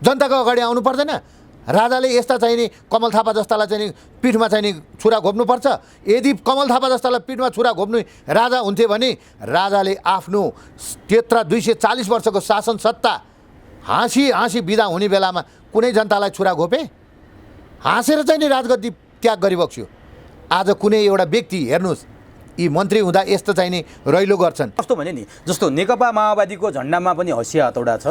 जनताको अगाडि आउनु पर्दैन? राजाले यस्ता चाहिँ नि कमल थापा जस्तालाई चाहिँ नि पिठमा चाहिँ नि छुरा घोप्नुपर्छ। यदि कमल थापा जस्तालाई पिठमा छुरा घोप्नु राजा हुन्थे भने राजाले आफ्नो त्यत्र 240 वर्षको शासन सत्ता हाँसी बिदा हुने बेलामा कुनै जनतालाई छुरा घोपे? हाँसेर चाहिँ नि राजगद्दी त्याग गरिबक्स्यो। आज कुनै एउटा व्यक्ति हेर्नुहोस्, यी मन्त्री हुँदा यस्तो चाहिँ नि रैलो गर्छन्। कस्तो भने नि, जस्तो नेकपा माओवादीको झन्डामा पनि हँसिया हतौडा छ,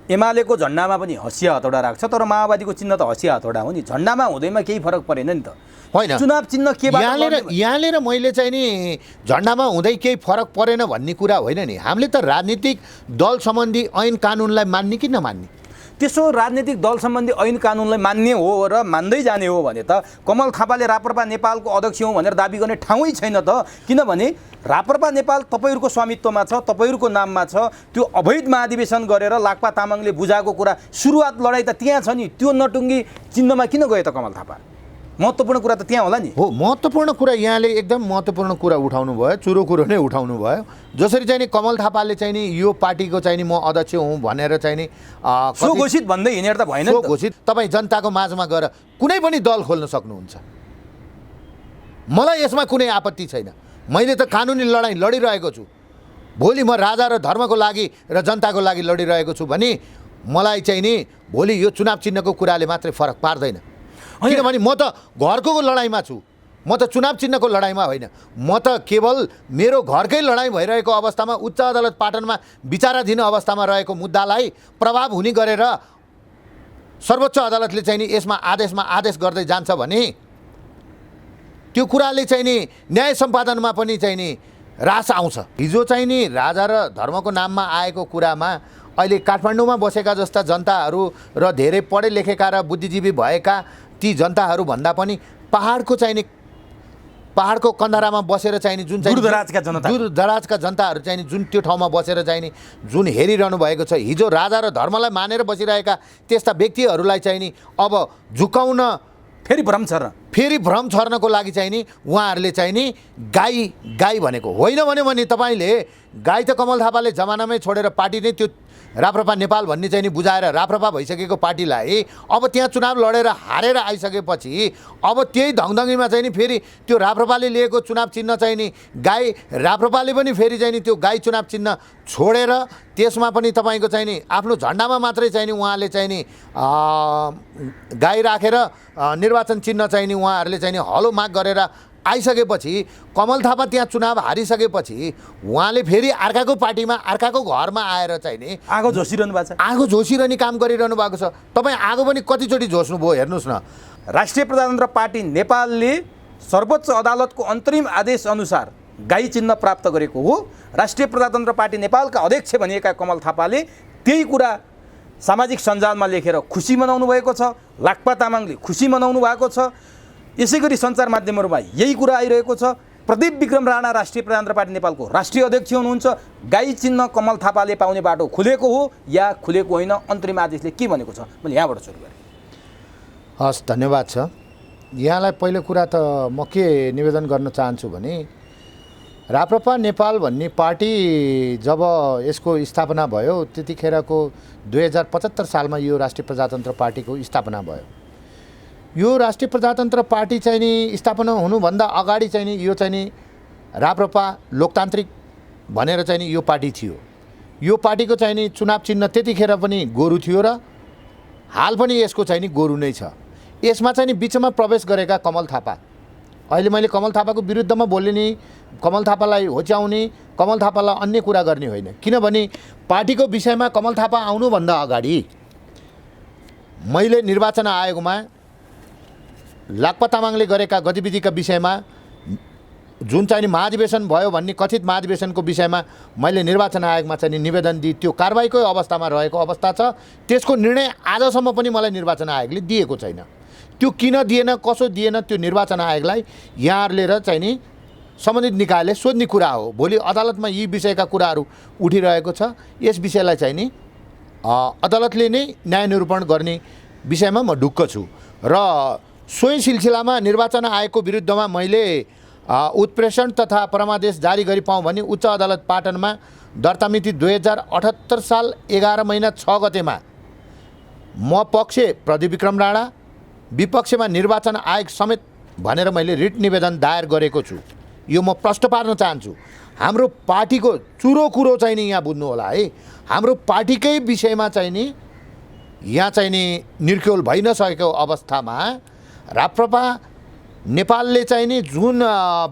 एमालेको झन्डामा पनि हँसिया हतौडा राख्छ, तर माओवादीको चिन्ह त हँसिया हतौडा हो नि। झन्डामा हुँदैमा केही फरक परेन नि त। होइन, चुनाव चिन्ह के यहाँले र मैले चाहिँ नि झन्डामा हुँदै केही फरक परेन भन्ने कुरा होइन नि। हामीले त राजनीतिक दल सम्बन्धी ऐन कानुनलाई मान्ने कि नमान्ने? त्यसो राजनीतिक दल सम्बन्धी ऐन कानुनलाई मान्ने हो र मान्दै जाने हो भने त कमल थापाले राप्रपा नेपालको अध्यक्ष हो भनेर दाबी गर्ने ठाउँै छैन त। किनभने राप्रपा नेपाल तपाईँहरूको स्वामित्वमा छ, तपाईँहरूको नाममा छ। त्यो अवैध महाधिवेशन गरेर लाक्पा तामाङले बुझाएको कुरा सुरुवात लडाइँ त त्यहाँ छ नि। त्यो नटुङ्गी चिन्हमा किन गयो त कमल थापा? महत्त्वपूर्ण कुरा त त्यहाँ होला नि। हो, महत्त्वपूर्ण कुरा यहाँले एकदम महत्त्वपूर्ण कुरा उठाउनु भयो, चुरो कुरो नै उठाउनु भयो। जसरी चाहिँ नि कमल थापाले चाहिँ नि यो पार्टीको चाहिँ नि म अध्यक्ष हुँ भनेर चाहिँ नि स्वघोषित भन्दै हिँडेर त भएन। स्वघोषित तपाईँ जनताको माझमा गएर कुनै पनि दल खोल्न सक्नुहुन्छ। मलाई यसमा कुनै आपत्ति छैन। मैले त कानुनी लडाइँ लडिरहेको छु। भोलि म राजा र धर्मको लागि र जनताको लागि लडिरहेको छु भने मलाई चाहिँ नि भोलि यो चुनाव चिन्हको कुराले मात्रै फरक पार्दैन। किनभने म त घरको लडाइँमा छु, म त चुनाव चिन्हको लडाइँमा होइन। म त केवल मेरो घरकै लडाइँ भइरहेको अवस्थामा उच्च अदालत पाटनमा विचाराधीन अवस्थामा रहेको मुद्दालाई प्रभाव हुने गरेर सर्वोच्च अदालतले चाहिँ नि यसमा आदेश गर्दै जान्छ भने त्यो कुराले चाहिँ नि न्याय सम्पादनमा पनि चाहिँ नि रास आउँछ। हिजो चाहिँ नि राजा र धर्मको नाममा आएको कुरामा अहिले काठमाडौँमा बसेका जस्ता जनताहरू र धेरै पढे लेखेका र बुद्धिजीवी भएका ती जनताहरू भन्दा पनि पहाडको कन्दरामा बसेर चाहिँ नि जुन चाहिँ दूरदराजका जनताहरू चाहिँ नि जुन त्यो ठाउँमा बसेर चाहिँ नि जुन हेरिरहनु भएको छ, हिजो राजा र धर्मलाई मानेर बसिरहेका त्यस्ता व्यक्तिहरूलाई चाहिँ नि अब झुकाउन फेरि भ्रम छर्नको लागि चाहिँ नि उहाँहरूले चाहिँ नि गाई भनेको होइन भने तपाईँले गाई त कमल थापाले जमानामै छोडेर पार्टी नै त्यो राप्रपा नेपाल भन्ने चाहिँ नि बुझाएर राप्रपा भइसकेको पार्टीलाई अब त्यहाँ चुनाव लडेर हारेर आइसकेपछि अब त्यही धङधङीमा चाहिँ नि फेरि त्यो राप्रपाले लिएको चुनाव चिन्ह चाहिँ नि गाई, राप्रपाले पनि फेरि चाहिँ नि त्यो गाई चुनाव चिन्ह छोडेर त्यसमा पनि तपाईँको चाहिँ नि आफ्नो झन्डामा मात्रै चाहिँ नि उहाँले चाहिँ नि गाई राखेर निर्वाचन चिन्ह चाहिँ नि उहाँहरूले चाहिँ नि हलो माग गरेर आइसकेपछि कमल थापा त्यहाँ चुनाव हारिसकेपछि उहाँले फेरि अर्काको पार्टीमा अर्काको घरमा आएर चाहिँ नि आगो झोसिरहनु भएको छ। आगो झोसिरहने काम गरिरहनु भएको छ। तपाईँ आगो पनि कतिचोटि झोस्नुभयो हेर्नुहोस् न। राष्ट्रिय प्रजातन्त्र पार्टी नेपालले सर्वोच्च अदालतको अन्तरिम आदेश अनुसार गाई चिन्ह प्राप्त गरेको हो। राष्ट्रिय प्रजातन्त्र पार्टी नेपालका अध्यक्ष भनिएका कमल थापाले त्यही कुरा सामाजिक सञ्जालमा लेखेर खुसी मनाउनु भएको छ। लाक्पा तामाङले खुसी मनाउनु भएको छ। यसै गरी सञ्चार माध्यमहरूमा यही कुरा आइरहेको छ। प्रदीप विक्रम राणा राष्ट्रिय प्रजातन्त्र पार्टी नेपालको राष्ट्रिय अध्यक्ष हुनुहुन्छ। गाई चिन्ह कमल थापाले पाउने बाटो खुलेको हो या खुलेको होइन, अन्तरिम आदेशले के भनेको छ? मैले यहाँबाट सुरु गरेँ। हस्, धन्यवाद छ यहाँलाई। पहिलो कुरा त म के निवेदन गर्न चाहन्छु भने राप्रपा नेपाल भन्ने पार्टी जब यसको स्थापना भयो त्यतिखेरको 2075 सालमा यो राष्ट्रिय प्रजातन्त्र पार्टीको स्थापना भयो। यो राष्ट्रिय प्रजातन्त्र पार्टी चाहिँ नि स्थापना हुनुभन्दा अगाडि चाहिँ नि यो चाहिँ नि राप्रपा लोकतान्त्रिक भनेर चाहिँ नि यो पार्टी थियो। यो पार्टीको चाहिँ नि चुनाव चिन्ह त्यतिखेर पनि गोरु थियो र हाल पनि यसको चाहिँ नि गोरु नै छ। यसमा चाहिँ नि बिचमा प्रवेश गरेका कमल थापा, अहिले मैले कमल थापाको विरुद्धमा बोल्ने नि, कमल थापालाई होच्याउने, कमल थापालाई अन्य कुरा गर्ने होइन। किनभने पार्टीको विषयमा कमल थापा आउनुभन्दा अगाडि मैले निर्वाचन आयोगमा लाक्पा तामाङले गरेका गतिविधिका विषयमा जुन चाहिँ महाधिवेशन भयो भन्ने कथित महाधिवेशनको विषयमा मैले निर्वाचन आयोगमा चाहिँ निवेदन दिए। त्यो कारबाहीकै अवस्थामा रहेको अवस्था छ। त्यसको निर्णय आजसम्म पनि मलाई निर्वाचन आयोगले दिएको छैन। त्यो किन दिएन, कसो दिएन, त्यो निर्वाचन आयोगलाई यहाँहरूले र चाहिँ नि सम्बन्धित निकायले सोध्ने कुरा हो। भोलि अदालतमा यी विषयका कुराहरू उठिरहेको छ। यस विषयलाई चाहिँ नि अदालतले नै न्याय निरूपण गर्ने विषयमा म ढुक्क छु र सोही सिलसिलामा निर्वाचन आयोगको विरुद्धमा मैले उत्प्रेषण तथा परमादेश जारी गरी पाऊँ भने उच्च अदालत पाटनमा दर्ता मिति 2078 साल 11 महिना 6 गतेमा म पक्ष प्रदीप विक्रम राणा, विपक्षमा निर्वाचन आयोग समेत भनेर मैले रिट निवेदन दायर गरेको छु। यो म प्रश्न पार्न चाहन्छु। हाम्रो पार्टीको चुरो कुरो चाहिँ नि यहाँ बुझ्नु होला है। हाम्रो पार्टीकै विषयमा चाहिँ नि यहाँ चाहिँ नि निर्क्युल भइ नसकेको अवस्थामा राप्रपा नेपालले चाहिँ नि जुन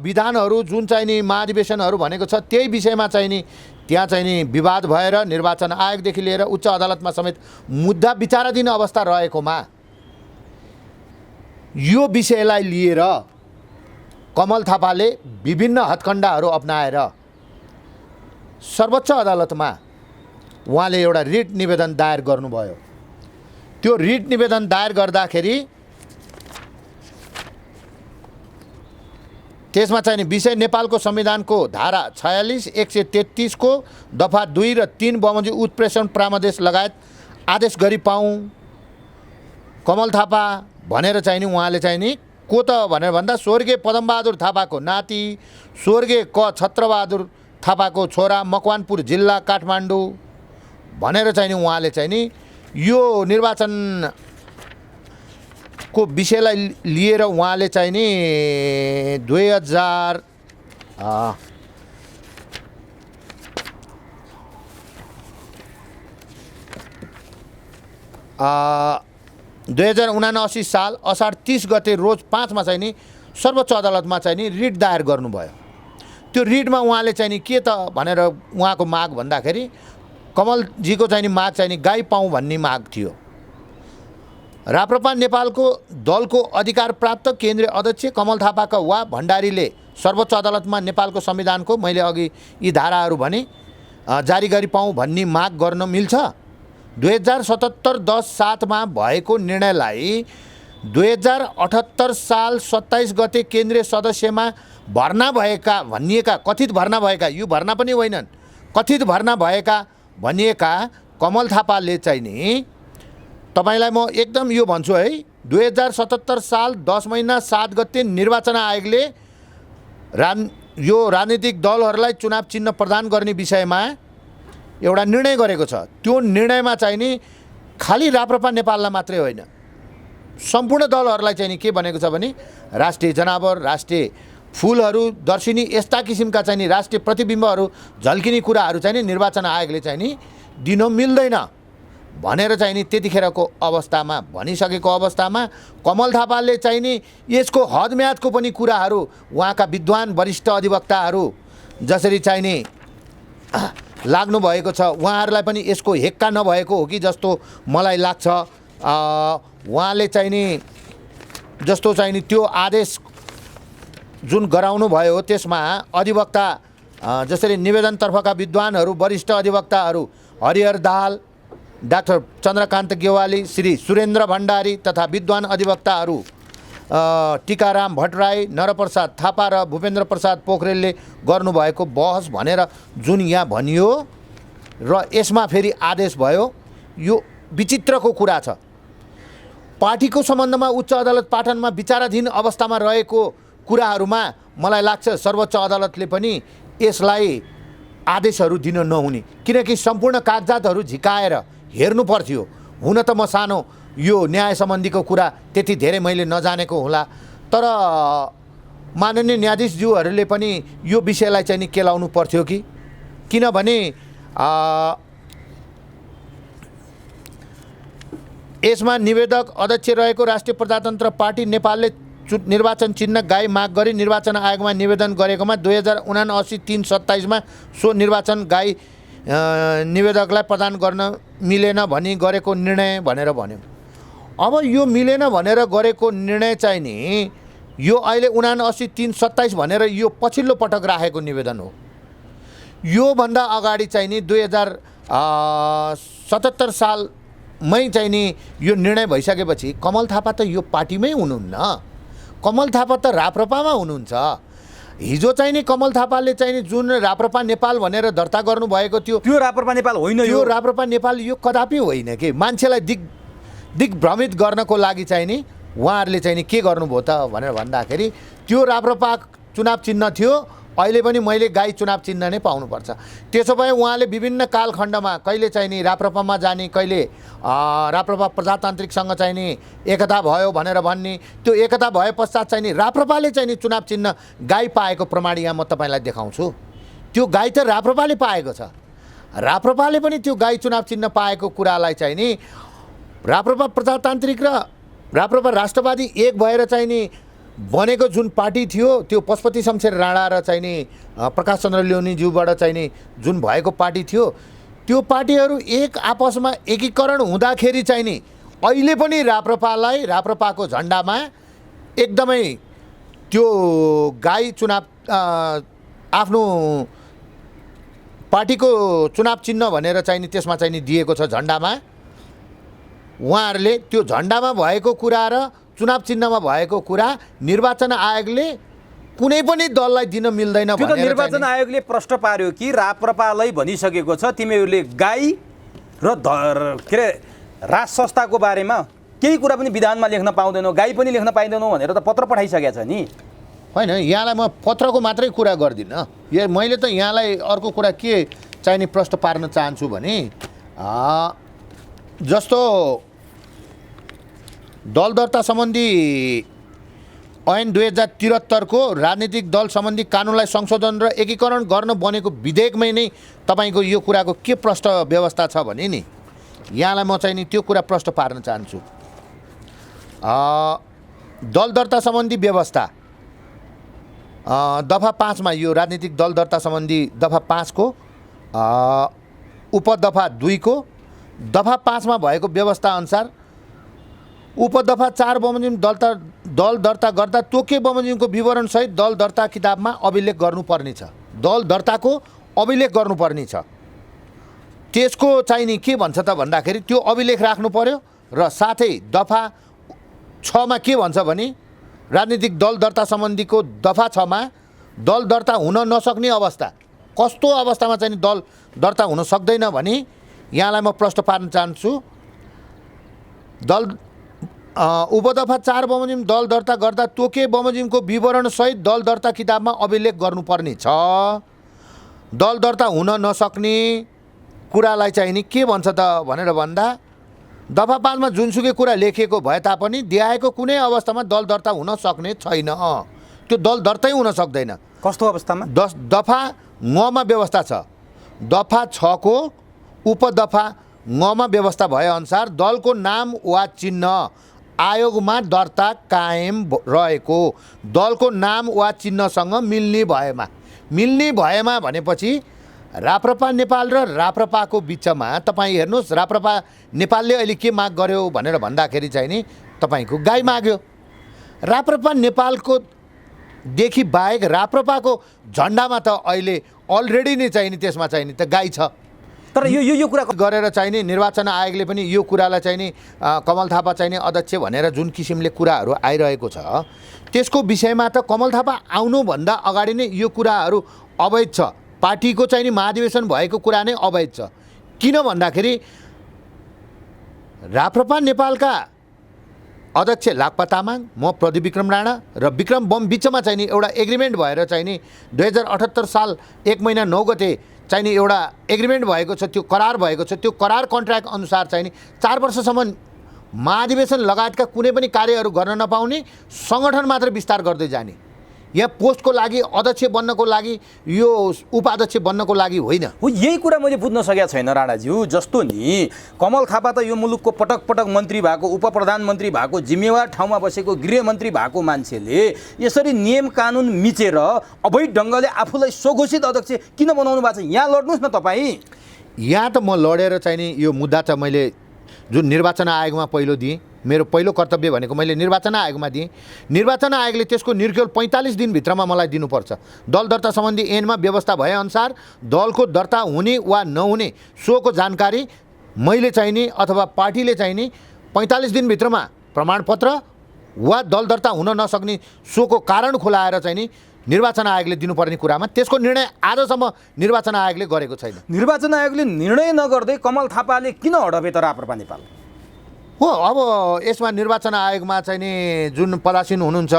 विधानहरू जुन चाहिँ नि महाधिवेशनहरू भनेको छ त्यही विषयमा चाहिँ नि त्यहाँ चाहिँ नि विवाद भएर निर्वाचन आयोगदेखि लिएर उच्च अदालतमा समेत मुद्दा विचाराधीन अवस्था रहेकोमा यो विषयलाई लिएर कमल थापाले विभिन्न हत्कण्डाहरू अपनाएर सर्वोच्च अदालतमा उहाँले एउटा रिट निवेदन दायर गर्नुभयो। त्यो रिट निवेदन दायर गर्दाखेरि त्यसमा चाहिँ नि विषय नेपालको संविधानको धारा 46, 133 को दफा 2 र 3 बमोजिम उत्प्रेषण प्रामदेश लगायत आदेश गरी पाऊँ कमल थापा भनेर चाहिँ नि उहाँले चाहिँ नि को त भनेर भन्दा स्वर्गीय पदमबहादुर थापाको नाति, स्वर्गीय क छत्रबहादुर थापाको छोरा, मकवानपुर जिल्ला काठमाडौँ भनेर चाहिँ नि उहाँले चाहिँ नि यो निर्वाचनको विषयलाई लिएर उहाँले चाहिँ नि 2079 साल असार 30 गते रोज 5 मा चाहिँ नि सर्वोच्च अदालतमा चाहिँ नि रिट दायर गर्नुभयो। त्यो रिटमा उहाँले चाहिँ नि के त भनेर उहाँको माग भन्दाखेरि कमलजीको चाहिँ नि माग चाहिँ नि गाई पाऊँ भन्ने माग थियो। राप्रपा नेपालको दलको अधिकार प्राप्त केन्द्रीय अध्यक्ष कमल थापाका वा भण्डारीले सर्वोच्च अदालतमा नेपालको संविधानको मैले अघि यी धाराहरू भने जारी गरी पाऊँ भन्ने माग गर्न मिल्छ। 2077 10/7 मा भएको निर्णयलाई 2078 साल 27 गते केन्द्रीय सदस्यमा भर्ना भएका भनिएका कथित भर्ना भएका, यो भर्ना पनि होइनन्, कथित भर्ना भएका भनिएका कमल थापाले चाहिँ नि तपाईलाई म एकदम यो भन्छु है, 2077 साल 10 महिना 7 गते निर्वाचन आयोगले यो राजनीतिक दलहरूलाई चुनाव चिन्ह प्रदान गर्ने विषयमा एउटा निर्णय गरेको छ। त्यो निर्णयमा चाहिँ नि खाली राप्रपा नेपाललाई मात्रै होइन, सम्पूर्ण दलहरूलाई चाहिँ नि के भनेको छ भने राष्ट्रिय जनावर, राष्ट्रिय फुलहरू, दर्शिनी यस्ता किसिमका चाहिँ नि राष्ट्रिय प्रतिबिम्बहरू झल्किने कुराहरू चाहिँ नि निर्वाचन आयोगले चाहिँ नि दिन मिल्दैन भनेर चाहिँ नि त्यतिखेरको अवस्थामा भनिसकेको अवस्थामा कमल थापाले चाहिँ नि यसको हदम्यादको पनि कुराहरू उहाँका विद्वान वरिष्ठ अधिवक्ताहरू जसरी चाहिँ नि लाग्नु भएको छ उहाँहरूलाई पनि यसको हेक्का नभएको हो कि जस्तो मलाई लाग्छ। उहाँले चाहिँ नि जस्तो चाहिँ नि त्यो आदेश जुन गराउनु भयो त्यसमा अधिवक्ता जसरी निवेदनतर्फका विद्वानहरू वरिष्ठ अधिवक्ताहरू हरिहर दाहाल, डाक्टर चन्द्रकान्त गेवाली, श्री सुरेन्द्र भण्डारी तथा विद्वान अधिवक्ताहरू टीकाराम भट्टराई, नरप्रसाद थापा र भूपेन्द्र प्रसाद पोखरेलले गर्नुभएको बहस भनेर जुन यहाँ भनियो र यसमा फेरि आदेश भयो, यो विचित्रको कुरा छ। पार्टीको सम्बन्धमा उच्च अदालत पाटनमा विचाराधीन अवस्थामा रहेको कुराहरूमा मलाई लाग्छ सर्वोच्च अदालतले पनि यसलाई आदेशहरू दिन नहुने, किनकि सम्पूर्ण कागजातहरू झिकाएर हेर्नु पर्थ्यो। हुन त म सानो यो न्याय सम्बन्धीको कुरा त्यति धेरै मैले नजानेको होला, तर माननीय न्यायाधीशज्यूहरूले पनि यो विषयलाई चाहिँ नि केलाउनु पर्थ्यो कि, किनभने यसमा निवेदक अध्यक्ष रहेको राष्ट्रिय प्रजातन्त्र पार्टी नेपालले निर्वाचन चिन्ह गाई माग गरी निर्वाचन आयोगमा निवेदन गरेकोमा 2079 3/27 मा सो निर्वाचन गाई निवेदकलाई प्रदान गर्न मिलेन भनी गरेको निर्णय भनेर भन्यो। अब यो मिलेन भनेर गरेको निर्णय चाहिँ नि यो अहिले 79 3/27 भनेर यो पछिल्लो पटक राखेको निवेदन हो। योभन्दा अगाडि चाहिँ नि 2077 सालमै चाहिँ नि यो निर्णय भइसकेपछि कमल थापा त यो पार्टीमै हुनुहुन्न, कमल थापा त राप्रपामा हुनुहुन्छ। हिजो चाहिँ नि कमल थापाले चाहिँ नि जुन राप्रपा नेपाल भनेर दर्ता गर्नुभएको थियो त्यो राप्रपा नेपाल होइन, यो राप्रपा नेपाल यो कदापि होइन कि मान्छेलाई दिग्भ्रमित गर्नको लागि चाहिँ नि उहाँहरूले चाहिँ नि के गर्नुभयो त भनेर भन्दाखेरि त्यो राप्रपा चुनाव चिन्ह थियो अहिले पनि मैले गाई चुनाव चिन्ह नै पाउनुपर्छ। त्यसो भए उहाँले विभिन्न कालखण्डमा कहिले चाहिँ नि राप्रपामा जाने, कहिले राप्रपा प्रजातान्त्रिकसँग चाहिँ नि एकता भयो भनेर भन्ने, त्यो एकता भए पश्चात चाहिँ नि राप्रपाले चाहिँ नि चुनाव चिन्ह गाई पाएको प्रमाण यहाँ म तपाईँलाई देखाउँछु। त्यो गाई त राप्रपाले पाएको छ। राप्रपाले पनि त्यो गाई चुनाव चिन्ह पाएको कुरालाई चाहिँ नि राप्रपा प्रजातान्त्रिक र राप्रपा राष्ट्रवादी एक भएर चाहिँ नि बनेको जुन पार्टी थियो, त्यो पशुपति शमशेर राणा र चाहिँ नि प्रकाश चन्द्र लियोनीज्यूबाट चाहिँ नि जुन भएको पार्टी थियो, त्यो पार्टीहरू एक आपसमा एकीकरण हुँदाखेरि चाहिँ नि अहिले पनि राप्रपालाई राप्रपाको झन्डामा एकदमै त्यो गाई चुनाव आफ्नो पार्टीको चुनाव चिन्ह भनेर चाहिँ नि त्यसमा चाहिँ नि दिएको छ झन्डामा। उहाँहरूले त्यो झन्डामा भएको कुरा र चुनाव चिन्हमा भएको कुरा निर्वाचन आयोगले कुनै पनि दललाई दिन मिल्दैन त्यो त भनेर निर्वाचन आयोगले प्रश्न पार्यो कि राप्रपालाई भनिसकेको छ तिमीहरूले गाई र के अरे राज संस्थाको बारेमा केही कुरा पनि विधानमा लेख्न पाउँदैनौ, गाई पनि लेख्न पाइँदैनौ भनेर त पत्र पठाइसकेको छ नि। होइन, यहाँलाई म पत्रको मात्रै कुरा गर्दिनँ। मैले त यहाँलाई अर्को कुरा के चाहिने प्रश्न पार्न चाहन्छु भने जस्तो दल दर्ता सम्बन्धी ऐन 2073 को राजनीतिक दल सम्बन्धी कानुनलाई संशोधन र एकीकरण गर्न बनेको विधेयकमै नै तपाईँको यो कुराको के प्रश्न व्यवस्था छ भने नि यहाँलाई म चाहिँ नि त्यो कुरा प्रश्न पार्न चाहन्छु। दल दर्ता सम्बन्धी व्यवस्था दफा 5 मा यो राजनीतिक दल दर्ता सम्बन्धी दफा 5 को उपदफा 2 को दफा 5 मा भएको व्यवस्था अनुसार उपदफा 4 बमोजिम दल दर्ता गर्दा तोके बमोजिमको विवरण सहित दल दर्ता किताबमा अभिलेख गर्नुपर्ने छ। दल दर्ताको अभिलेख गर्नुपर्ने छ। त्यसको चाहिँ नि के भन्छ त भन्दाखेरि त्यो अभिलेख राख्नु पर्यो र साथै दफा 6 मा के भन्छ भने राजनीतिक दल दर्ता सम्बन्धीको दफा 6 मा दल दर्ता हुन नसक्ने अवस्था, कस्तो अवस्थामा चाहिँ दल दर्ता हुन सक्दैन भने यहाँलाई म प्रश्न पार्न चाहन्छु। उपदफा 4 बमोजिम दल दर्ता गर्दा तोके बमोजिमको विवरण सहित दल दर्ता किताबमा अभिलेख गर्नुपर्ने छ। दल दर्ता हुन नसक्ने कुरालाई चाहिँ नि के भन्छ त भनेर भन्दा दफा 5 मा जुनसुकै कुरा लेखिएको भए तापनि देखाएको कुनै अवस्थामा दल दर्ता हुन सक्ने छैन। त्यो दल दर्तै हुन सक्दैन। कस्तो अवस्थामा? दफा 9 मा व्यवस्था छ। दफा 6 को उपदफा 9 मा व्यवस्था भए अनुसार दलको नाम वा चिन्ह आयोगमा दर्ता कायम रहेको दलको नाम वा चिन्हसँग मिल्ने भएमा भनेपछि राप्रपा नेपाल र राप्रपाको बिचमा तपाईँ हेर्नुहोस्, राप्रपा नेपालले अहिले के माग गर्यो भनेर भन्दाखेरि चाहिँ नि तपाईँको गाई माग्यो। राप्रपा नेपालको देखि बाहेक राप्रपाको झन्डामा त अहिले अलरेडी नै चाहिँ नि त्यसमा चाहिँ नि त गाई छ। तर यो कुरा गरेर चाहिँ नि निर्वाचन आयोगले पनि यो कुरालाई चाहिँ नि कमल थापा चाहिँ नि अध्यक्ष भनेर जुन किसिमले कुराहरू आइरहेको छ त्यसको विषयमा त कमल थापा आउनुभन्दा अगाडि नै यो कुराहरू अवैध छ। पार्टीको चाहिँ नि महाधिवेशन भएको कुरा नै अवैध छ। किन भन्दाखेरि राप्रपा नेपालका अध्यक्ष लाक्पा तामाङ, म प्रदीप विक्रम राणा र विक्रम बम बिचमा चाहिँ नि एउटा एग्रिमेन्ट भएर चाहिँ नि 2078 साल 1 महिना 9 गते चाहिँ नि एउटा एग्रिमेन्ट भएको छ, त्यो करार भएको छ। त्यो करार कन्ट्र्याक्ट अनुसार चाहिँ नि 4 वर्षसम्म महाधिवेशन लगायतका कुनै पनि कार्यहरू गर्न नपाउने, सङ्गठन मात्र विस्तार गर्दै जाने। यहाँ पोस्टको लागि अध्यक्ष बन्नको लागि यो उपाध्यक्ष बन्नको लागि होइन। हो, यही कुरा मैले बुझ्न सकेको छैन राणाज्यू। जस्तो नि कमल थापा त यो मुलुकको पटक पटक मन्त्री भएको, उप प्रधानमन्त्री भएको, जिम्मेवार ठाउँमा बसेको गृहमन्त्री भएको मान्छेले यसरी नियम कानुन मिचेर अवैध ढङ्गले आफूलाई स्वघोषित अध्यक्ष किन बनाउनु भएको छ? यहाँ लड्नुहोस् न तपाईँ। यहाँ त म लडेर चाहिँ नि यो मुद्दा चाहिँ मैले जुन निर्वाचन आयोगमा पहिलो दिएँ, मेरो पहिलो कर्तव्य भनेको मैले निर्वाचन आयोगमा दिएँ। निर्वाचन आयोगले त्यसको निर्केल 45 दिनभित्रमा मलाई दिनुपर्छ। दल दर्ता सम्बन्धी ऐनमा व्यवस्था भएअनुसार दलको दर्ता हुने वा नहुने सोको जानकारी मैले चाहिँ नि अथवा पार्टीले चाहिँ नि 45 दिनभित्रमा प्रमाणपत्र वा दल दर्ता हुन नसक्ने सोको कारण खुलाएर चाहिँ नि निर्वाचन आयोगले दिनुपर्ने कुरामा त्यसको निर्णय आजसम्म निर्वाचन आयोगले गरेको छैन। निर्वाचन आयोगले निर्णय नगर्दै कमल थापाले किन हडपे त राप्रपा नेपाल? हो। अब यसमा निर्वाचन आयोगमा चाहिँ नि जुन पदासीन हुनुहुन्छ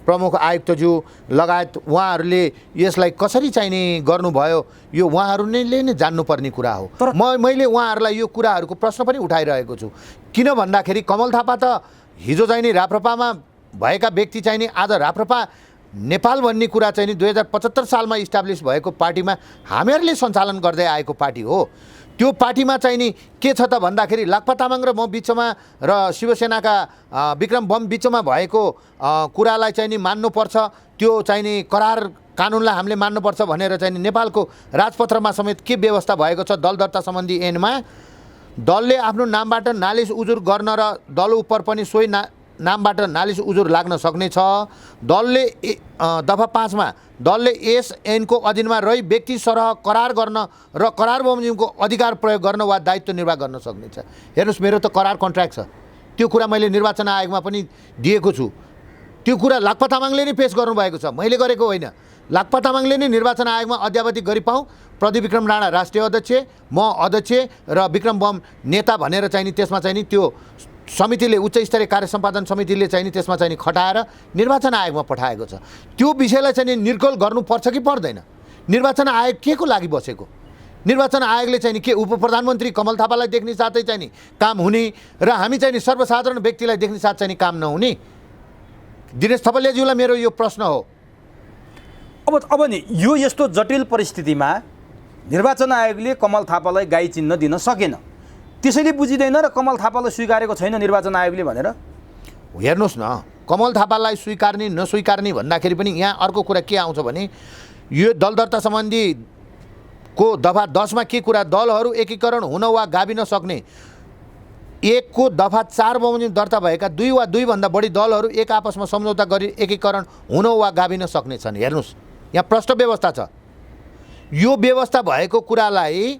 प्रमुख आयुक्तज्यू लगायत उहाँहरूले यसलाई कसरी चाहिँ नि गर्नुभयो यो उहाँहरूले नै जान्नुपर्ने कुरा हो। मैले उहाँहरूलाई यो कुराहरूको प्रश्न पनि उठाइरहेको छु। किन भन्दाखेरि कमल थापा त हिजो चाहिँ नि राप्रपामा भएका व्यक्ति चाहिँ नि आज राप्रपा नेपाल भन्ने कुरा चाहिँ नि 2075 सालमा इस्टाब्लिस भएको पार्टीमा हामीहरूले सञ्चालन गर्दै आएको पार्टी हो। त्यो पार्टीमा चाहिँ नि के छ त भन्दाखेरि लाक्पा तामाङ र म बिचमा र शिवसेनाका विक्रम बम बिचमा भएको कुरालाई चाहिँ नि मान्नुपर्छ, त्यो चाहिँ नि करार कानुनलाई हामीले मान्नुपर्छ भनेर चाहिँ नि नेपालको राजपत्रमा समेत के व्यवस्था भएको छ दल दर्ता सम्बन्धी ऐनमा दलले आफ्नो नामबाट नालिस उजुर गर्न र दल उप पनि सोही नामबाट नालिस उजुर लाग्न सक्ने छ। दलले दफा 5 मा दलले यस ऐनको अधीनमा रही व्यक्ति सरह करार गर्न र करार बमोजिमको अधिकार प्रयोग गर्न वा दायित्व निर्वाह गर्न सक्ने छ। हेर्नुहोस्, मेरो त करार कन्ट्र्याक्ट छ, त्यो कुरा मैले निर्वाचन आयोगमा पनि दिएको छु। त्यो कुरा लाक्पा तामाङले नै पेश गर्नुभएको छ, मैले गरेको होइन। लाक्पा तामाङले नै निर्वाचन आयोगमा अद्यावधि गरिपाउँ, प्रदीप विक्रम राणा राष्ट्रिय अध्यक्ष, म अध्यक्ष र विक्रम बम नेता भनेर चाहिँ नि त्यसमा चाहिँ नि त्यो समितिले उच्च स्तरीय कार्य सम्पादन समितिले चाहिँ नि त्यसमा चाहिँ नि खटाएर निर्वाचन आयोगमा पठाएको छ। त्यो विषयलाई चाहिँ नि निर्कल गर्नुपर्छ कि पर्दैन? निर्वाचन आयोग के को लागि बसेको? निर्वाचन आयोगले चाहिँ नि के उप प्रधानमन्त्री कमल थापालाई देख्ने साथै चाहिँ नि काम हुने र हामी चाहिँ नि सर्वसाधारण व्यक्तिलाई देख्ने साथ चाहिँ नि काम नहुने? दिनेश थपलियाज्यूलाई मेरो यो प्रश्न हो। अब नि यो यस्तो जटिल परिस्थितिमा निर्वाचन आयोगले कमल थापालाई गाई चिन्ह दिन सकेन, त्यसैले बुझिँदैन र कमल थापालाई स्वीकारेको छैन निर्वाचन आयोगले भनेर? हेर्नुहोस् न, कमल थापालाई स्वीकार्ने नस्वीकार्ने भन्दाखेरि पनि यहाँ अर्को कुरा के आउँछ भने यो दल दर्ता सम्बन्धीको दफा 10 मा के कुरा, दलहरू एकीकरण हुन वा गाभिन सक्ने 1 को दफा 4 बमोजिम दर्ता भएका 2 वा 2 भन्दा बढी दलहरू एक आपसमा सम्झौता गरी एकीकरण हुन वा गाभिन सक्ने छन्। हेर्नुहोस्, यहाँ प्रष्ट व्यवस्था छ। यो व्यवस्था भएको कुरालाई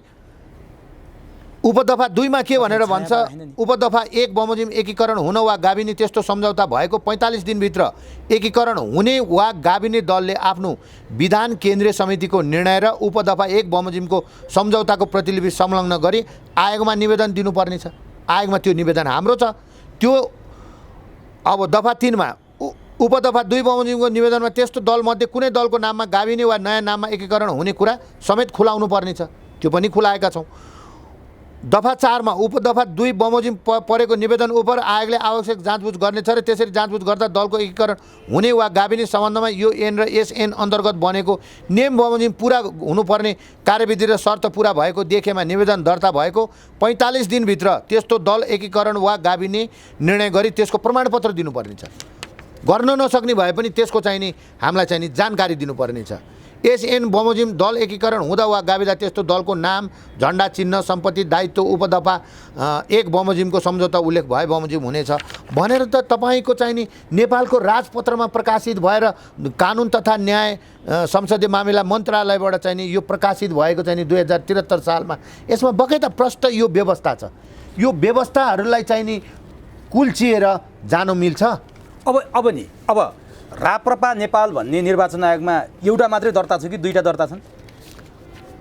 उपदफा 2 मा के भनेर भन्छ? उपदफा 1 बमोजिम एकीकरण हुन वा गाभिने त्यस्तो सम्झौता भएको 45 दिनभित्र एकीकरण हुने वा गाभिने दलले आफ्नो विधान केन्द्रीय समितिको निर्णय र उपदफा 1 बमोजिमको सम्झौताको प्रतिलिपि संलग्न गरी आयोगमा निवेदन दिनुपर्ने छ। आयोगमा त्यो निवेदन हाम्रो छ। त्यो अब दफा 3 मा उपदफा 2 बमोजिमको निवेदनमा त्यस्तो दलमध्ये कुनै दलको नाममा गाभिने वा नयाँ नाममा एकीकरण हुने कुरा समेत खुलाउनु पर्ने छ। त्यो पनि खुलाएका छौँ। दफा 4 मा उपदफा 2 बमोजिम परेको निवेदन उप आयोगले आवश्यक जाँचबुझ गर्नेछ र त्यसरी जाँचबुझ गर्दा दलको एकीकरण हुने वा गाभिने सम्बन्धमा यो एन र एसएन अन्तर्गत बनेको नियम बमोजिम पुरा हुनुपर्ने कार्यविधि र शर्त पुरा भएको देखेमा निवेदन दर्ता भएको 45 दिनभित्र त्यस्तो दल एकीकरण वा गाभिने निर्णय गरी त्यसको प्रमाणपत्र दिनुपर्ने छ। गर्न नसक्ने भए पनि त्यसको चाहिँ नि हामीलाई चाहिँ नि जानकारी दिनुपर्ने छ। एसएन बमोजिम दल एकीकरण हुँदा वा गाविदा त्यस्तो दलको नाम, झन्डा, चिन्ह, सम्पत्ति, दायित्व उपदफा 1 बमोजिमको सम्झौता उल्लेख भए बमोजिम हुनेछ भनेर त तपाईँको चाहिँ नि नेपालको राजपत्रमा प्रकाशित भएर कानुन तथा न्याय संसदीय मामिला मन्त्रालयबाट चाहिँ नि यो प्रकाशित भएको चाहिँ नि 2073 सालमा। यसमा बगैँचा प्रष्ट यो व्यवस्था छ। यो व्यवस्थाहरूलाई चाहिँ नि कुल्चिएर जानु मिल्छ? अब राप्रपा नेपाल भन्ने निर्वाचन आयोगमा एउटा मात्रै दर्ता छ कि 2टा दर्ता छन्?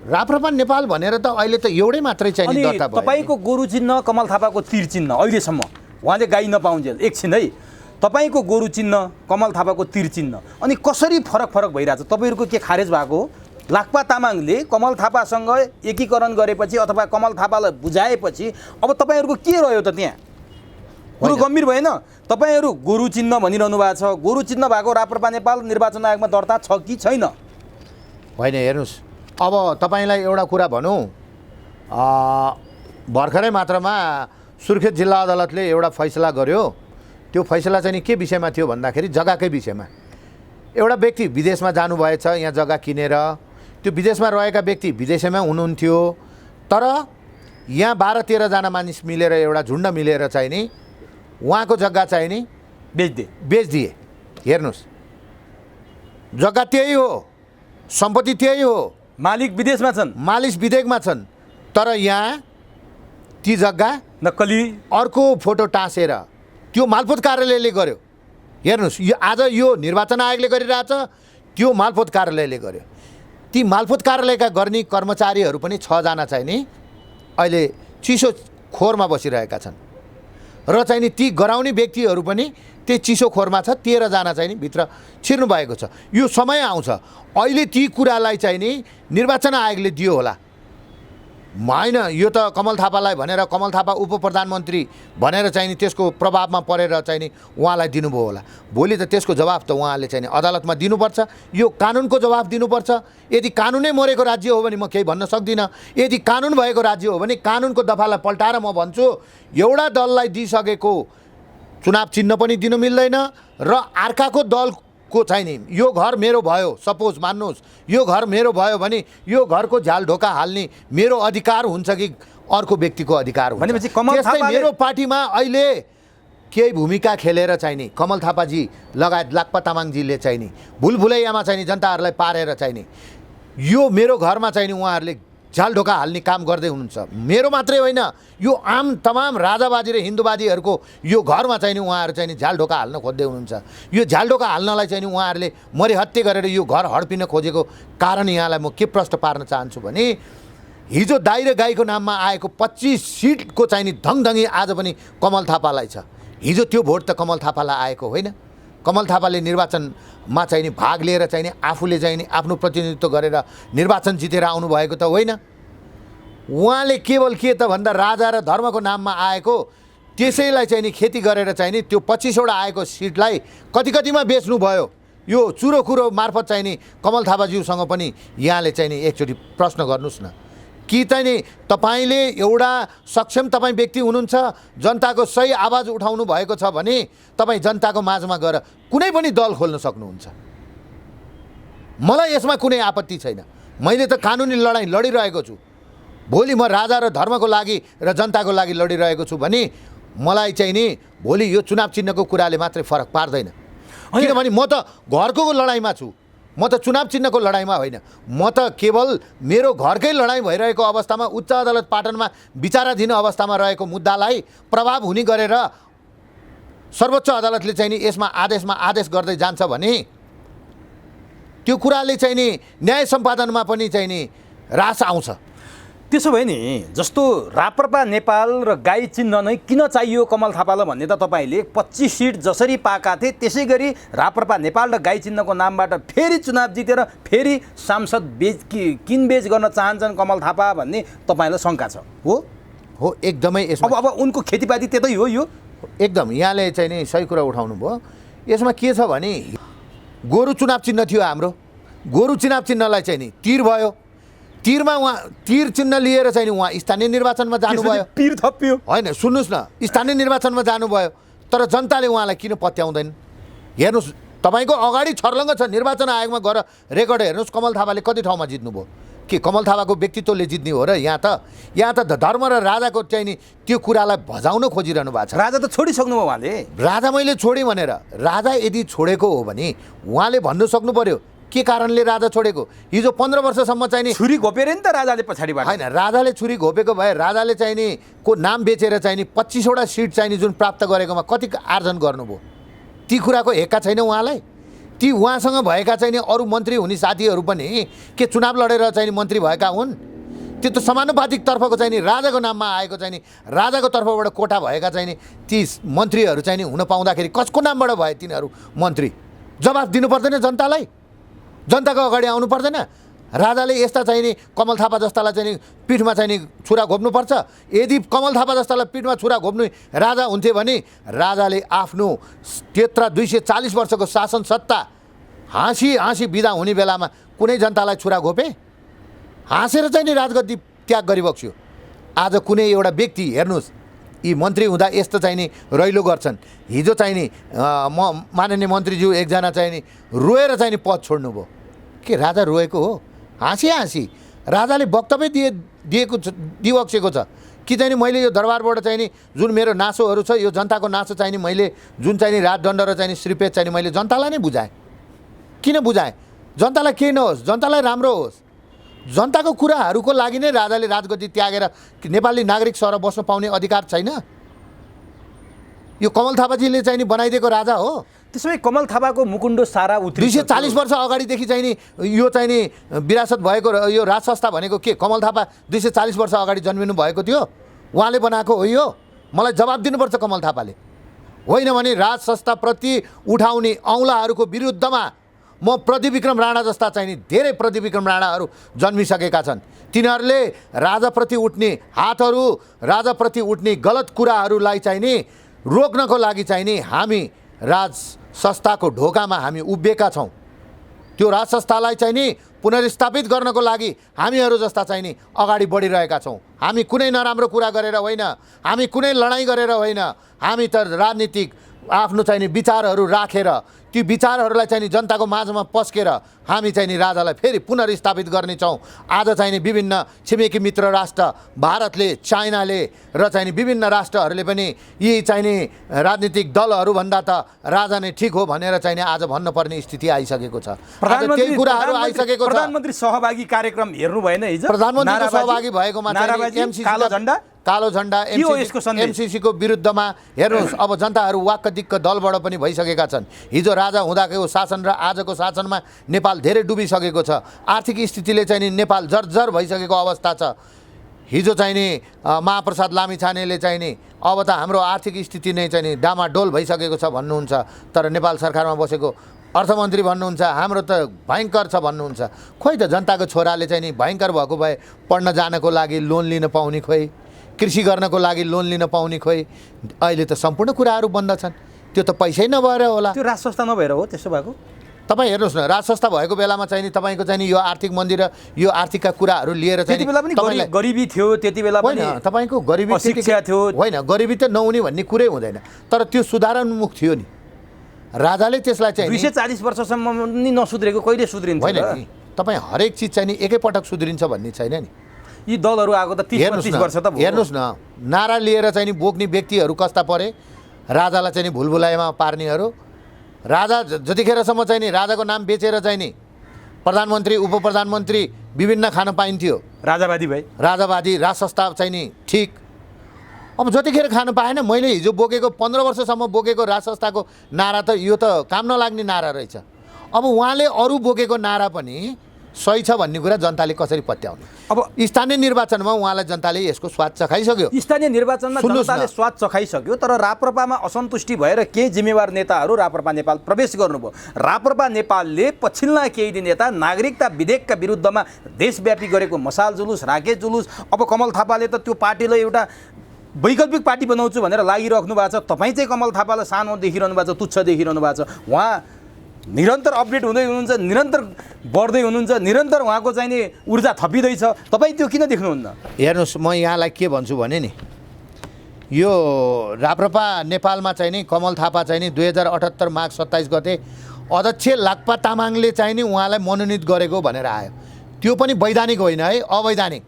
राप्रपा नेपाल भनेर त अहिले त एउटै मात्रै चाहिँ नि दर्ता भयो। तपाईँको गोरु चिन्ह कमल थापाको तीर चिन्ह अहिलेसम्म उहाँले गाई नपाउन्जेल एकछिन है, तपाईँको गोरु चिन्ह कमल थापाको तीर चिन्ह, अनि कसरी फरक भइरहेछ? तपाईँहरूको के खारेज भएको हो? लाक्पा तामाङले कमल थापासँग एकीकरण गरेपछि अथवा कमल थापालाई बुझाएपछि अब तपाईँहरूको के रह्यो त? त्यहाँ कुरो गम्भीर भएन? तपाईँहरू गोरु चिन्ह भनिरहनु भएको छ, गोरु चिन्ह भएको राप्रपा नेपाल निर्वाचन आयोगमा दर्ता छ कि छैन? होइन, हेर्नुहोस्, अब तपाईँलाई एउटा कुरा भनौँ, भर्खरै मात्रमा सुर्खेत जिल्ला अदालतले एउटा फैसला गर्यो। त्यो फैसला चाहिँ के विषयमा थियो भन्दाखेरि जग्गाकै विषयमा। एउटा व्यक्ति विदेशमा जानुभएछ, यहाँ जग्गा किनेर, त्यो विदेशमा रहेका व्यक्ति विदेशैमा हुनुहुन्थ्यो, तर यहाँ 12-13 जना मानिस मिलेर एउटा झुन्ड मिलेर चाहिँ नि उहाँको जग्गा चाहिँ नि बेचिदिए। हेर्नुहोस्, जग्गा त्यही हो, सम्पत्ति त्यही हो, मालिक विदेशमा छन्, मालिक विदेशमा छन्, तर यहाँ ती जग्गा नक्कली अर्को फोटो टाँसेर त्यो मालपोत कार्यालयले गर्यो। हेर्नुहोस्, यो आज यो निर्वाचन आयोगले गरिरहेछ, त्यो मालपोत कार्यालयले गर्यो। ती मालपोत कार्यालयका गर्ने कर्मचारीहरू पनि 6 जना चाहिँ नि अहिले चिसो खोरमा बसिरहेका छन्। र चाहिँ नि ती गराउने व्यक्तिहरू पनि त्यही चिसो खोरमा छ, 13 जना चाहिँ नि भित्र छिर्नु भएको छ। यो समय आउँछ अहिले ती कुरालाई चाहिँ नि निर्वाचन आयोगले दियो होला, होइन यो त कमल थापालाई भनेर कमल थापा उपप्रधानमन्त्री भनेर चाहिँ नि त्यसको प्रभावमा परेर चाहिँ नि उहाँलाई दिनुभयो होला। भोलि त त्यसको जवाफ त उहाँले चाहिँ नि अदालतमा दिनुपर्छ, यो कानुनको जवाफ दिनुपर्छ। यदि कानुनै मरेको राज्य हो भने म केही भन्न सक्दिनँ, यदि कानुन भएको राज्य हो भने कानुनको दफालाई पल्टाएर म भन्छु एउटा दललाई दिइसकेको चुनाव चिन्ह पनि दिनु मिल्दैन र अर्काको दलको चाहिँ नि यो घर मेरो भयो, सपोज मान्नुहोस् यो घर मेरो भयो भने यो घरको झ्याल ढोका हाल्ने मेरो अधिकार हुन्छ कि अर्को व्यक्तिको अधिकार हुन्छ? भनेपछि कमल थापाले मेरो पार्टीमा अहिले केही भूमिका खेलेर चाहिँ नि कमल थापाजी लगायत लाक्पा तामाङजीले चाहिँ नि भुलभुलैयामा चाहिँ नि जनताहरूलाई पारेर चाहिँ नि यो मेरो घरमा चाहिँ नि उहाँहरूले झ्याल ढोका हाल्ने काम गर्दै हुनुहुन्छ। मेरो मात्रै होइन, यो आम तमाम राजावादी र हिन्दूवादीहरूको यो घरमा चाहिँ नि उहाँहरू चाहिँ नि झ्याल ढोका हाल्न खोज्दै हुनुहुन्छ। यो झ्याल ढोका हाल्नलाई चाहिँ नि उहाँहरूले मरिहत्ते गरेर यो घर हड्पिन खोजेको कारण यहाँलाई म के प्रश्न पार्न चाहन्छु भने हिजो दाइ र गाईको नाममा आएको 25 सिटको चाहिँ नि धङधङी आज पनि कमल थापालाई छ। हिजो त्यो भोट त कमल थापालाई आएको होइन, कमल थापाले निर्वाचनमा चाहिँ नि भाग लिएर चाहिँ नि आफूले चाहिँ नि आफ्नो प्रतिनिधित्व गरेर निर्वाचन जितेर आउनुभएको त होइन। उहाँले केवल के त भन्दा राजा र धर्मको नाममा आएको त्यसैलाई चाहिँ नि खेती गरेर चाहिँ नि त्यो 25 वटा आएको सिटलाई कतिमा बेच्नुभयो, यो चुरो कुरो मार्फत चाहिँ नि कमल थापाज्यूसँग पनि यहाँले चाहिँ नि एकचोटि प्रश्न गर्नुहोस् न कि चाहिँ नि तपाईँले एउटा सक्षम तपाईँ व्यक्ति हुनुहुन्छ, जनताको सही आवाज उठाउनु भएको छ भने तपाईँ जनताको माझमा गएर कुनै पनि दल खोल्न सक्नुहुन्छ। मलाई यसमा कुनै आपत्ति छैन, मैले त कानुनी लडाइँ लडिरहेको छु। भोलि म राजा र धर्मको लागि र जनताको लागि लडिरहेको छु भने मलाई चाहिँ नि भोलि यो चुनाव चिन्हको कुराले मात्रै फरक पार्दैन, किनभने म त घरको लडाइँमा छु, म त चुनाव चिन्हको लडाइँमा होइन। म त केवल मेरो घरकै लडाइँ भइरहेको अवस्थामा उच्च अदालत पाटनमा विचाराधीन अवस्थामा रहेको मुद्दालाई प्रभाव हुने गरेर सर्वोच्च अदालतले चाहिँ नि यसमा आदेश गर्दै जान्छ भने त्यो कुराले चाहिँ नि न्याय सम्पादनमा पनि चाहिँ नि ह्रास आउँछ। त्यसो भए नि जस्तो राप्रपा नेपाल र गाई चिन्ह नै किन चाहियो कमल थापालाई भन्ने त तपाईँले 25 सिट जसरी पाएका थिए त्यसै गरी राप्रपा नेपाल र गाई चिन्हको नामबाट फेरि चुनाव जितेर फेरि सांसद किनबेच गर्न चाहन्छन् कमल थापा भन्ने तपाईँलाई शङ्का छ? हो एकदमै यसमा अब उनको खेतीपाती त्यतै हो। यो एकदम यहाँले चाहिँ नि सही कुरा उठाउनु भयो। यसमा के छ भने गोरु चुनाव चिन्ह थियो हाम्रो, गोरु चुनाव चिन्हलाई चाहिँ नि तीर भयो, तीरमा उहाँ तीर चिन्ह लिएर चाहिँ नि उहाँ स्थानीय निर्वाचनमा जानुभयो, तीर थपियो होइन सुन्नुहोस् न, स्थानीय निर्वाचनमा जानुभयो तर जनताले उहाँलाई किन पत्याउँदैन? हेर्नुहोस् तपाईँको अगाडि छर्लङ्ग छ, निर्वाचन आयोगमा गएर रेकर्ड हेर्नुहोस् कमल थापाले कति ठाउँमा जित्नुभयो। के कमल थापाको व्यक्तित्वले जित्ने हो र यहाँ त धर्म र राजाको चाहिँ नि त्यो कुरालाई भजाउन खोजिरहनु भएको छ। राजा त छोडिसक्नु भयो उहाँले, राजा मैले छोडेँ भनेर, राजा यदि छोडेको हो भने उहाँले भन्नु सक्नु पर्यो के कारणले राजा छोडेको। हिजो 15 वर्षसम्म चाहिँ नि छुरी घोपेर नि त राजाले पछाडिबाट, होइन राजाले छुरी घोपेको भए राजाले चाहिँ नि को नाम बेचेर चाहिँ नि 25 वटा सिट चाहिँ नि जुन प्राप्त गरेकोमा कति आर्जन गर्नुभयो, ती कुराको हेक्का छैन उहाँलाई? ती उहाँसँग भएका चाहिँ नि अरू मन्त्री हुने साथीहरू पनि के चुनाव लडेर चाहिँ नि मन्त्री भएका हुन्? त्यो त समानुपातिक तर्फको चाहिँ नि राजाको नाममा आएको चाहिँ नि राजाको तर्फबाट कोटा भएका चाहिँ नि ती मन्त्रीहरू चाहिँ नि हुन पाउँदाखेरि कसको नामबाट भए तिनीहरू मन्त्री? जवाफ दिनु पर्दैन जनतालाई? जनताको अगाडि आउनु पर्दैन? राजाले यस्ता चाहिँ नि कमल थापा जस्तालाई चाहिँ नि पिठमा चाहिँ नि छुरा घोप्नुपर्छ? यदि कमल थापा जस्तालाई पिठमा छुरा घोप्नु राजा हुन्थे भने राजाले आफ्नो त्यत्रा 240 वर्षको शासन सत्ता हाँसी बिदा हुने बेलामा कुनै जनतालाई छुरा घोपे? हाँसेर चाहिँ नि राजगद्दी त्याग गरिबक्स्यो। आज कुनै एउटा व्यक्ति हेर्नुहोस् यी मन्त्री हुँदा यस्तो चाहिँ नि रैलो गर्छन्। हिजो चाहिँ नि माननीय मन्त्रीज्यू एकजना चाहिँ नि रोएर चाहिँ नि पद छोड्नुभयो। के राजा रोएको हो? हाँसी राजाले वक्तव्य दिइबक्सेको छ कि चाहिँ नि मैले यो दरबारबाट चाहिँ नि जुन मेरो नासोहरू छ यो जनताको नासो चाहिँ नि मैले जुन चाहिँ नि राजदण्ड र चाहिँ नि श्रीपेद चाहिँ नि मैले जनतालाई नै बुझाएँ। किन बुझाएँ? जनतालाई केही नहोस्, जनतालाई राम्रो होस्। जनताको कुराहरूको लागि नै राजाले राजगद्दी त्यागेर नेपाली नागरिक सर बस्न पाउने अधिकार छैन? यो कमल थापाजीले चाहिँ नि बनाइदिएको राजा हो? त्यसो भए कमल थापाको मुकुण्डो सारा उत्रि 240 वर्ष अगाडिदेखि चाहिँ नि यो चाहिँ नि विरासत भएको यो राज संस्था भनेको के कमल थापा 240 वर्ष अगाडि जन्मिनु भएको थियो? उहाँले बनाएको हो? यो मलाई जवाब दिनुपर्छ कमल थापाले। होइन भने राज संस्थाप्रति उठाउने औँलाहरूको विरुद्धमा म प्रतिविक्रम राणा जस्ता चाहिँ नि धेरै प्रतिविक्रम राणाहरू जन्मिसकेका छन्। तिनीहरूले राजाप्रति उठ्ने हातहरू, राजाप्रति उठ्ने गलत कुराहरूलाई चाहिँ नि रोक्नको लागि चाहिँ नि हामी राज संस्थाको ढोकामा हामी उभिएका छौँ। त्यो राज संस्थालाई चाहिँ नि पुनर्स्थापित गर्नको लागि हामीहरू जस्ता चाहिँ नि अगाडि बढिरहेका छौँ। हामी कुनै नराम्रो कुरा गरेर होइन, हामी कुनै लडाइँ गरेर होइन, हामी त राजनीतिक आफ्नो चाहिँ नि विचारहरू राखेर ती विचारहरूलाई चाहिँ नि जनताको माझमा पस्केर हामी चाहिँ नि राजालाई फेरि पुनर्स्थापित गर्नेछौँ। आज चाहिँ नि विभिन्न छिमेकी मित्र राष्ट्र भारतले, चाइनाले र चाहिँ नि विभिन्न राष्ट्रहरूले पनि यी चाहिँ नि राजनीतिक दलहरूभन्दा त राजा नै ठिक हो भनेर चाहिँ नि आज भन्नुपर्ने स्थिति आइसकेको छ। त्यही कुराहरू आइसकेको छ। प्रधानमन्त्री सहभागी कार्यक्रम हेर्नु भएन हिजो? प्रधानमन्त्री सहभागी भएकोमा कालो झण्डा एमसीसीको विरुद्धमा हेर्नुहोस्, अब जनताहरू वाक्क दिक्क दलबाट पनि भइसकेका छन्। हिजो राजा हुँदाको शासन र आजको शासनमा नेपाल धेरै डुबिसकेको छ। आर्थिक स्थितिले चाहिँ नि नेपाल जर्जर भइसकेको अवस्था छ। हिजो चाहिँ नि महाप्रसाद लामिछानेले चाहिँ नि अब त हाम्रो आर्थिक स्थिति नै चाहिँ नि डामाडोल भइसकेको छ भन्नुहुन्छ, तर नेपाल सरकारमा बसेको अर्थमन्त्री भन्नुहुन्छ हाम्रो त भयङ्कर छ भन्नुहुन्छ। खोइ त जनताको छोराले चाहिँ नि भयङ्कर भएको भए पढ्न जानको लागि लोन लिन पाउने, खोइ कृषि गर्नको लागि लोन लिन पाउने, खोइ अहिले त सम्पूर्ण कुराहरू बन्द छन्। त्यो त पैसै नभएर होला। त्यो राज संस्था नभएर हो त्यसो भएको? तपाईँ हेर्नुहोस् न, राज संस्था भएको बेलामा चाहिँ नि तपाईँको चाहिँ नि यो आर्थिक मन्दी र यो आर्थिकका कुराहरू लिएर चाहिँ त्यति बेला पनि गरिबी थियो, त्यति बेला पनि होइन तपाईँको गरिबी शिक्षा थियो। होइन, गरिबी त नहुने भन्ने कुरै हुँदैन, तर त्यो सुधारोन्मुख थियो नि। राजाले त्यसलाई चाहिँ 240 वर्षसम्म नि नसुध्रेको कहिले सुध्रिन्छ? होइन नि, तपाईँ हरेक चिज चाहिँ नि एकैपटक सुध्रिन्छ भन्ने छैन नि। यी दलहरू आएको त 30-35 वर्ष त भयो। हेर्नुहोस् न, नारा लिएर चाहिँ नि बोक्ने व्यक्तिहरू कस्ता परे, राजालाई चाहिँ नि भुलभुलाइमा पार्नेहरू। राजा जतिखेरसम्म चाहिँ नि राजाको नाम बेचेर चाहिँ नि प्रधानमन्त्री उप प्रधानमन्त्री विभिन्न खान पाइन्थ्यो, राजावादी भए, राजावादी राज संस्था चाहिँ नि ठिक। अब जतिखेर खान पाएन, मैले हिजो बोकेको 15 वर्षसम्म बोकेको राज संस्थाको नारा त यो त काम नलाग्ने नारा रहेछ। अब उहाँले अरू बोकेको नारा पनि सही छ भन्ने कुरा जनताले कसरी पत्याउने? अब स्थानीय निर्वाचनमा उहाँलाई जनताले यसको स्वाद चखाइसक्यो। स्थानीय निर्वाचनमा जनताले स्वाद चखाइसक्यो, तर राप्रपामा असन्तुष्टि भएर केही जिम्मेवार नेताहरू राप्रपा नेपाल प्रवेश गर्नुभयो। राप्रपा नेपालले पछिल्ला केही दिन यता नागरिकता विधेयकका विरुद्धमा देशव्यापी गरेको मसाल जुलुस, राकेश जुलुस, अब कमल थापाले त त्यो पार्टीलाई एउटा वैकल्पिक पार्टी बनाउँछु भनेर लागिराख्नु भएको छ। तपाईँ चाहिँ कमल थापालाई सानो देखिरहनु भएको छ, तुच्छ देखिरहनु भएको छ। उहाँ निरन्तर अपडेट हुँदै हुनुहुन्छ, निरन्तर बढ्दै हुनुहुन्छ, निरन्तर उहाँको चाहिँ नि ऊर्जा थपिँदैछ। तपाईँ त्यो किन देख्नुहुन्न? हेर्नुहोस्, म यहाँलाई के भन्छु भने नि, यो राप्रपा नेपालमा चाहिँ नि कमल थापा चाहिँ नि 2078 माघ 27 गते अध्यक्ष लाक्पा तामाङले चाहिँ नि उहाँलाई मनोनित गरेको भनेर आयो। त्यो पनि वैधानिक होइन है, अवैधानिक।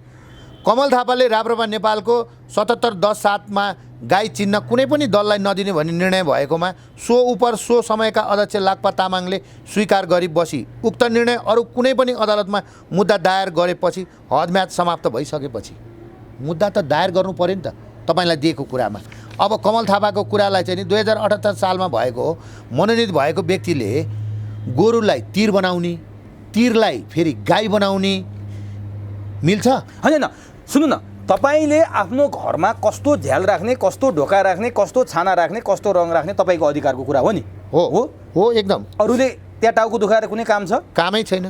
कमल थापाले राप्रपा नेपालको 77-10-7मा गाई चिन्न कुनै पनि दललाई नदिने भन्ने निर्णय भएकोमा सो समयका अध्यक्ष लाक्पा तामाङले स्वीकार गरी बसी उक्त निर्णय अरू कुनै पनि अदालतमा मुद्दा दायर गरेपछि हदम्याद समाप्त भइसकेपछि मुद्दा त दायर गर्नु पर्यो नि त तपाईँलाई दिएको कुरामा। अब कमल थापाको कुरालाई चाहिँ नि 2078 सालमा भएको हो, मनोनित भएको व्यक्तिले गोरुलाई तीर बनाउने, तीरलाई फेरि गाई बनाउने मिल्छ? होइन, सुन्नु न, तपाईँले आफ्नो घरमा कस्तो झ्याल राख्ने, कस्तो ढोका राख्ने, कस्तो छाना राख्ने, कस्तो रङ राख्ने तपाईँको अधिकारको कुरा हो नि? हो एकदम। अरूले त्यहाँ टाउको दुखाएर कुनै काम छ? कामै छैन।